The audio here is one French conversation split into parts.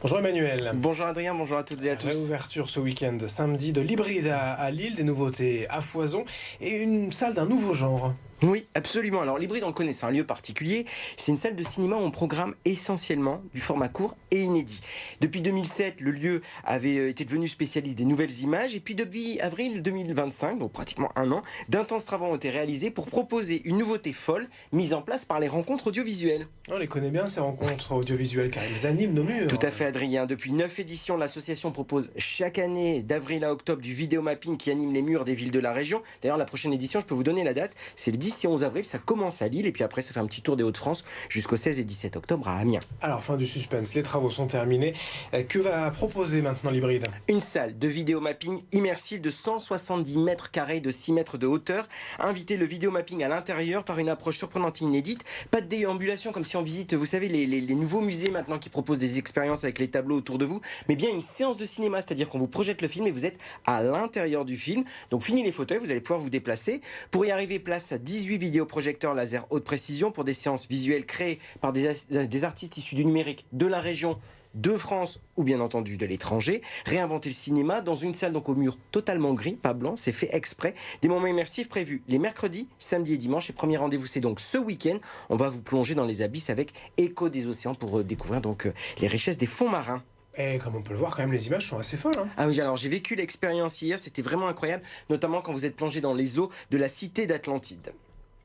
Bonjour Emmanuel. Bonjour Adrien, bonjour à toutes et à tous. Réouverture ce week-end samedi de l'hybride à Lille, des nouveautés à foison et une salle d'un nouveau genre. Oui, absolument. Alors l'hybride, on le connaît, c'est un lieu particulier. C'est une salle de cinéma où on programme essentiellement du format court et inédit. Depuis 2007, le lieu avait été devenu spécialiste des nouvelles images. Et puis depuis avril 2025, donc pratiquement un an, d'intenses travaux ont été réalisés pour proposer une nouveauté folle mise en place par les rencontres audiovisuelles. On les connaît bien ces rencontres audiovisuelles car ils animent nos murs. Tout à fait Adrien. Depuis 9 éditions, l'association propose chaque année, d'avril à octobre, du vidéomapping qui anime les murs des villes de la région. D'ailleurs, la prochaine édition, je peux vous donner la date, c'est le 10 et 11 avril, ça commence à Lille et puis après ça fait un petit tour des Hauts-de-France jusqu'au 16 et 17 octobre à Amiens. Alors, fin du suspense, les travaux sont terminés. Que va proposer maintenant l'hybride? Une salle de vidéomapping immersive de 170 mètres carrés de 6 mètres de hauteur. Inviter le vidéomapping à l'intérieur par une approche surprenante et inédite. Pas de déambulation comme si on visite, vous savez, les nouveaux musées maintenant qui proposent des expériences avec les tableaux autour de vous, mais bien une séance de cinéma, c'est-à-dire qu'on vous projette le film et vous êtes à l'intérieur du film. Donc fini les fauteuils, vous allez pouvoir vous déplacer. Pour y arriver, place à 18 vidéoprojecteurs laser haute précision pour des séances visuelles créées par des artistes issus du numérique de la région, de France ou bien entendu de l'étranger. Réinventer le cinéma dans une salle donc au mur totalement gris, pas blanc, c'est fait exprès. Des moments immersifs prévus les mercredis, samedis et dimanches. Et premier rendez-vous c'est donc ce week-end. On va vous plonger dans les abysses avec Écho des océans pour découvrir donc les richesses des fonds marins. Et comme on peut le voir, quand même, les images sont assez folles. Ah oui, alors j'ai vécu l'expérience hier, c'était vraiment incroyable, notamment quand vous êtes plongé dans les eaux de la cité d'Atlantide.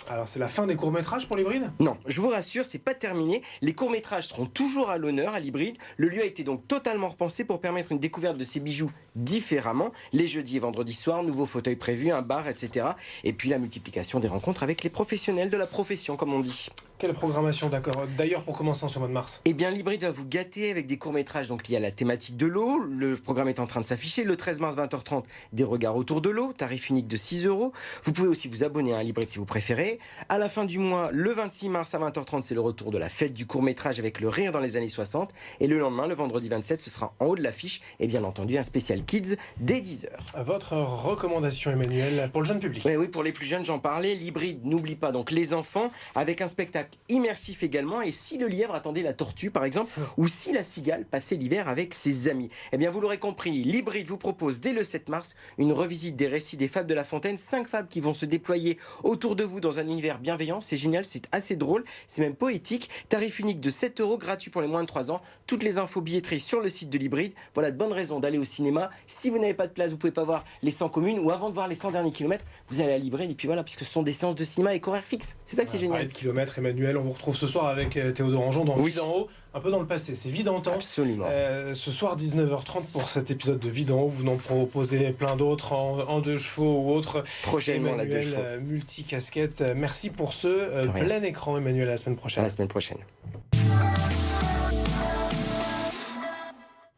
Alors, c'est la fin des courts-métrages pour l'hybride? Non, je vous rassure, c'est pas terminé. Les courts-métrages seront toujours à l'honneur à l'hybride. Le lieu a été donc totalement repensé pour permettre une découverte de ces bijoux différemment. Les jeudis et vendredis soirs, nouveaux fauteuils prévus, un bar, etc. Et puis la multiplication des rencontres avec les professionnels de la profession, comme on dit. Quelle programmation, d'accord. D'ailleurs, pour commencer en ce mois de mars. Eh bien, l'hybride va vous gâter avec des courts-métrages donc liés à la thématique de l'eau. Le programme est en train de s'afficher. Le 13 mars, 20h30, des regards autour de l'eau. Tarif unique de 6 €. Vous pouvez aussi vous abonner à un l'hybride si vous préférez. À la fin du mois, le 26 mars à 20h30, c'est le retour de la fête du court-métrage avec le rire dans les années 60. Et le lendemain, le vendredi 27, ce sera en haut de l'affiche. Et bien entendu, un spécial Kids dès 10h. Votre recommandation, Emmanuel, pour le jeune public? Oui, pour les plus jeunes, j'en parlais. L'hybride, n'oublie pas donc les enfants, avec un spectacle immersif également. Et si le lièvre attendait la tortue, par exemple, ou si la cigale passait l'hiver avec ses amis. Eh bien, vous l'aurez compris, l'hybride vous propose dès le 7 mars une revisite des récits des fables de La Fontaine. 5 fables qui vont se déployer autour de vous dans un univers bienveillant. C'est génial, c'est assez drôle, c'est même poétique. Tarif unique de 7 €, gratuit pour les moins de 3 ans. Toutes les infos billetterie sur le site de l'hybride. Voilà de bonnes raisons d'aller au cinéma. Si vous n'avez pas de place, vous pouvez pas voir les 100 communes, ou avant de voir les 100 derniers kilomètres, vous allez à l'hybride. Et puis voilà, puisque ce sont des séances de cinéma avec horaire fixe. C'est ça qui est génial. Parler de kilomètres, Emmanuel, on vous retrouve ce soir avec Théodore Anjon dans Oui. Vide en haut, un peu dans le passé. C'est Vide en temps. Absolument. Ce soir 19h30 pour cet épisode de Vide en haut. Vous en proposez plein d'autres en deux chevaux ou autres. Prochainement, la deux chevaux. Emmanuel, multicasquette. Merci pour ce plein écran, Emmanuel, à la semaine prochaine. À la semaine prochaine.